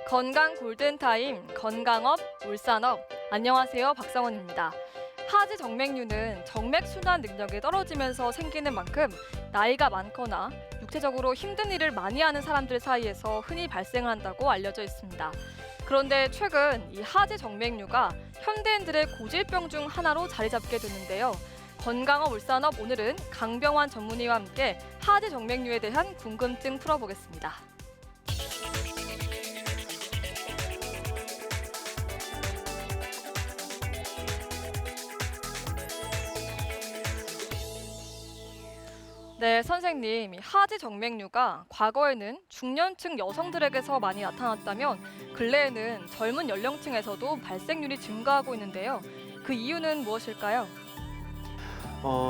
건강 골든타임, 건강업, 울산업. 안녕하세요, 박성원입니다. 하지 정맥류는 정맥 순환 능력이 떨어지면서 생기는 만큼 나이가 많거나 육체적으로 힘든 일을 많이 하는 사람들 사이에서 흔히 발생한다고 알려져 있습니다. 그런데 최근 이 하지 정맥류가 현대인들의 고질병 중 하나로 자리 잡게 됐는데요. 건강업 울산업, 오늘은 강병환 전문의와 함께 하지 정맥류에 대한 궁금증 풀어보겠습니다. 네, 선생님, 이 하지 정맥류가 과거에는 중년층 여성들에게서 많이 나타났다면 근래에는 젊은 연령층에서도 발생률이 증가하고 있는데요. 그 이유는 무엇일까요?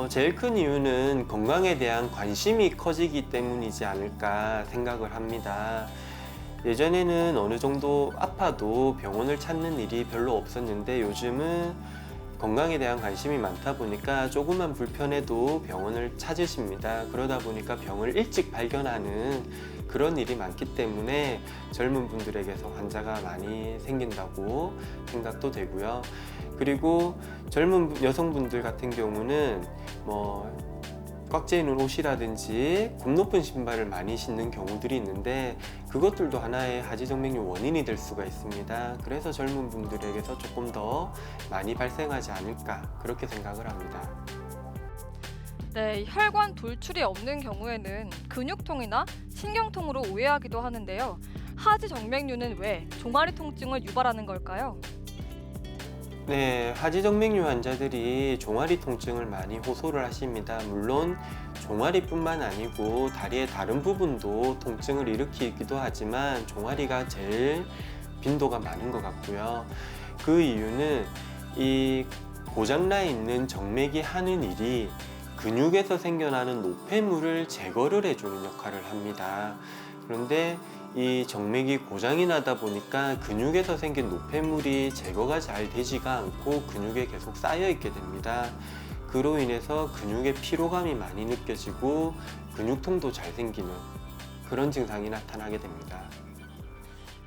제일 큰 이유는 건강에 대한 관심이 커지기 때문이지 않을까 생각을 합니다. 예전에는 어느 정도 아파도 병원을 찾는 일이 별로 없었는데 요즘은 건강에 대한 관심이 많다 보니까 조금만 불편해도 병원을 찾으십니다. 그러다 보니까 병을 일찍 발견하는 그런 일이 많기 때문에 젊은 분들에게서 환자가 많이 생긴다고 생각도 되고요. 그리고 젊은 여성분들 같은 경우는 꽉 채이는 옷이라든지 굽 높은 신발을 많이 신는 경우들이 있는데 그것들도 하나의 하지 정맥류 원인이 될 수가 있습니다. 그래서 젊은 분들에게서 조금 더 많이 발생하지 않을까 그렇게 생각을 합니다. 네, 혈관 돌출이 없는 경우에는 근육통이나 신경통으로 오해하기도 하는데요. 하지 정맥류는 왜 종아리 통증을 유발하는 걸까요? 네, 하지 정맥류 환자들이 종아리 통증을 많이 호소를 하십니다. 물론 종아리뿐만 아니고 다리의 다른 부분도 통증을 일으키기도 하지만 종아리가 제일 빈도가 많은 것 같고요. 그 이유는 이 고장나 있는 정맥이 하는 일이 근육에서 생겨나는 노폐물을 제거를 해주는 역할을 합니다. 그런데 이 정맥이 고장이 나다 보니까 근육에서 생긴 노폐물이 제거가 잘 되지가 않고 근육에 계속 쌓여 있게 됩니다. 그로 인해서 근육에 피로감이 많이 느껴지고 근육통도 잘 생기는 그런 증상이 나타나게 됩니다.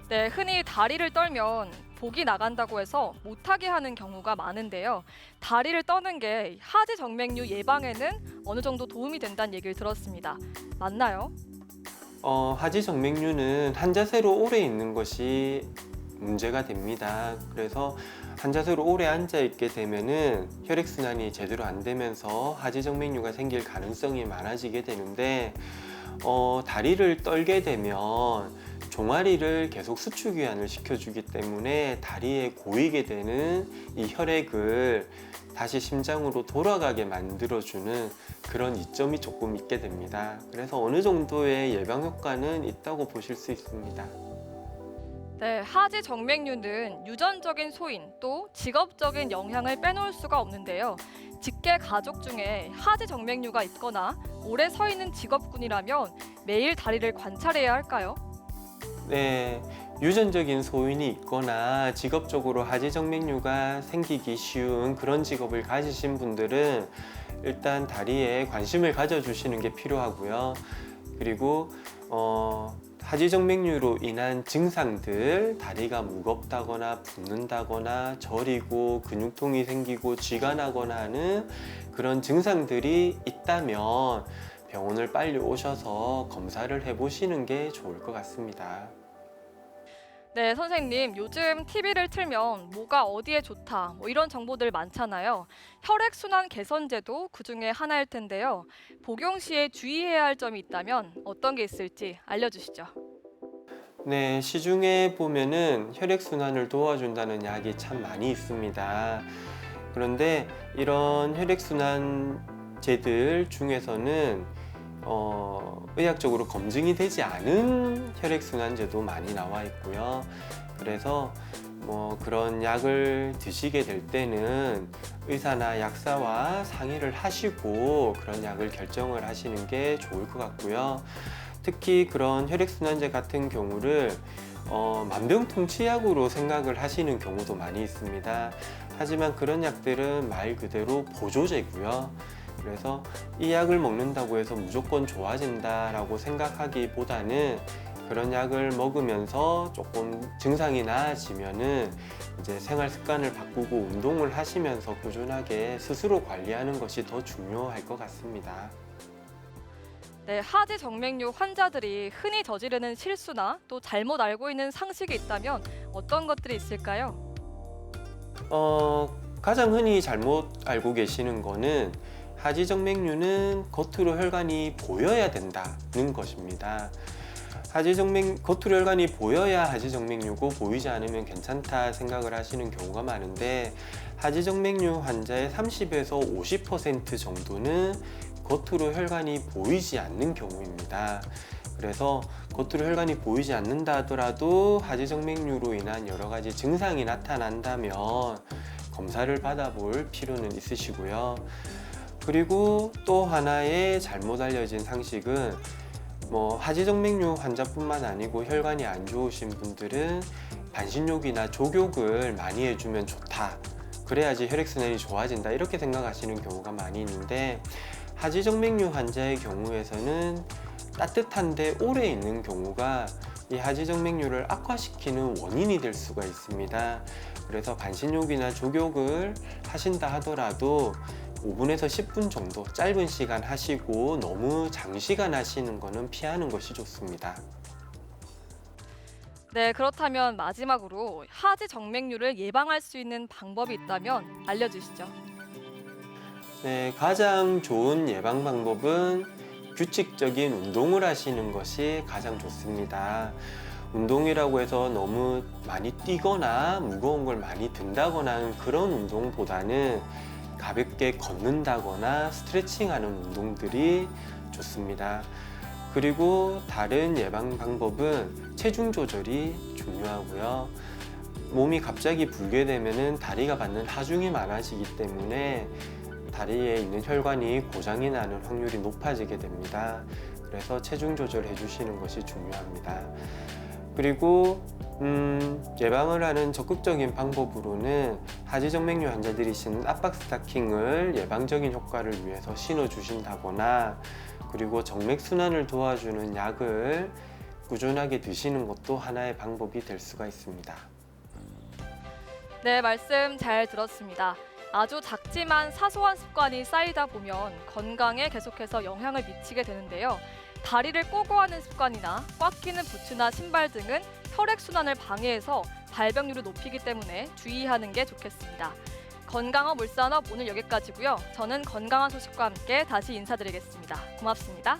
네, 흔히 다리를 떨면 복이 나간다고 해서 못하게 하는 경우가 많은데요. 다리를 떠는 게 하지 정맥류 예방에는 어느 정도 도움이 된다는 얘기를 들었습니다. 맞나요? 하지 정맥류는 한 자세로 오래 있는 것이 문제가 됩니다. 그래서 한 자세로 오래 앉아 있게 되면은 혈액순환이 제대로 안 되면서 하지 정맥류가 생길 가능성이 많아지게 되는데 다리를 떨게 되면 종아리를 계속 수축위안을 시켜주기 때문에 다리에 고이게 되는 이 혈액을 다시 심장으로 돌아가게 만들어주는 그런 이점이 조금 있게 됩니다. 그래서 어느 정도의 예방 효과는 있다고 보실 수 있습니다. 네, 하지 정맥류는 유전적인 소인 또 직업적인 영향을 빼놓을 수가 없는데요. 직계 가족 중에 하지 정맥류가 있거나 오래 서 있는 직업군이라면 매일 다리를 관찰해야 할까요? 네, 유전적인 소인이 있거나 직업적으로 하지 정맥류가 생기기 쉬운 그런 직업을 가지신 분들은 일단 다리에 관심을 가져주시는 게 필요하고요. 그리고 하지 정맥류로 인한 증상들, 다리가 무겁다거나 붓는다거나 저리고 근육통이 생기고 쥐가 나거나 하는 그런 증상들이 있다면 병원을 빨리 오셔서 검사를 해보시는 게 좋을 것 같습니다. 네, 선생님, 요즘 TV를 틀면 뭐가 어디에 좋다, 이런 정보들 많잖아요. 혈액순환 개선제도 그 중에 하나일 텐데요. 복용 시에 주의해야 할 점이 있다면 어떤 게 있을지 알려주시죠. 네, 시중에 보면은 혈액순환을 도와준다는 약이 참 많이 있습니다. 그런데 이런 혈액순환제들 중에서는 의학적으로 검증이 되지 않은 혈액순환제도 많이 나와 있고요. 그래서 그런 약을 드시게 될 때는 의사나 약사와 상의를 하시고 그런 약을 결정을 하시는 게 좋을 것 같고요. 특히 그런 혈액순환제 같은 경우를 만병통치약으로 생각을 하시는 경우도 많이 있습니다. 하지만 그런 약들은 말 그대로 보조제고요. 그래서 이 약을 먹는다고 해서 무조건 좋아진다라고 생각하기보다는 그런 약을 먹으면서 조금 증상이 나아지면은 이제 생활 습관을 바꾸고 운동을 하시면서 꾸준하게 스스로 관리하는 것이 더 중요할 것 같습니다. 네, 하지 정맥류 환자들이 흔히 저지르는 실수나 또 잘못 알고 있는 상식이 있다면 어떤 것들이 있을까요? 가장 흔히 잘못 알고 계시는 거는 하지정맥류는 겉으로 혈관이 보여야 된다는 것입니다. 겉으로 혈관이 보여야 하지정맥류고 보이지 않으면 괜찮다 생각을 하시는 경우가 많은데 하지정맥류 환자의 30에서 50% 정도는 겉으로 혈관이 보이지 않는 경우입니다. 그래서 겉으로 혈관이 보이지 않는다 하더라도 하지정맥류로 인한 여러 가지 증상이 나타난다면 검사를 받아볼 필요는 있으시고요. 그리고 또 하나의 잘못 알려진 상식은 하지정맥류 환자뿐만 아니고 혈관이 안 좋으신 분들은 반신욕이나 족욕을 많이 해주면 좋다. 그래야지 혈액순환이 좋아진다. 이렇게 생각하시는 경우가 많이 있는데 하지정맥류 환자의 경우에서는 따뜻한데 오래 있는 경우가 이 하지정맥류를 악화시키는 원인이 될 수가 있습니다. 그래서 반신욕이나 족욕을 하신다 하더라도 5분에서 10분 정도 짧은 시간 하시고 너무 장시간 하시는 거는 피하는 것이 좋습니다. 네, 그렇다면 마지막으로 하지 정맥류를 예방할 수 있는 방법이 있다면 알려주시죠. 네, 가장 좋은 예방 방법은 규칙적인 운동을 하시는 것이 가장 좋습니다. 운동이라고 해서 너무 많이 뛰거나 무거운 걸 많이 든다거나 하는 그런 운동보다는 가볍게 걷는다거나 스트레칭하는 운동들이 좋습니다. 그리고 다른 예방 방법은 체중 조절이 중요하고요. 몸이 갑자기 붓게 되면은 다리가 받는 하중이 많아지기 때문에 다리에 있는 혈관이 고장이 나는 확률이 높아지게 됩니다. 그래서 체중 조절해 주시는 것이 중요합니다. 그리고 예방을 하는 적극적인 방법으로는 하지정맥류 환자들이 신는 압박 스타킹을 예방적인 효과를 위해서 신어 주신다거나 그리고 정맥순환을 도와주는 약을 꾸준하게 드시는 것도 하나의 방법이 될 수가 있습니다. 네, 말씀 잘 들었습니다. 아주 작지만 사소한 습관이 쌓이다 보면 건강에 계속해서 영향을 미치게 되는데요. 다리를 꼬고 하는 습관이나 꽉 끼는 부츠나 신발 등은 혈액순환을 방해해서 발병률을 높이기 때문에 주의하는 게 좋겠습니다. 건강한 물산업 오늘 여기까지고요. 저는 건강한 소식과 함께 다시 인사드리겠습니다. 고맙습니다.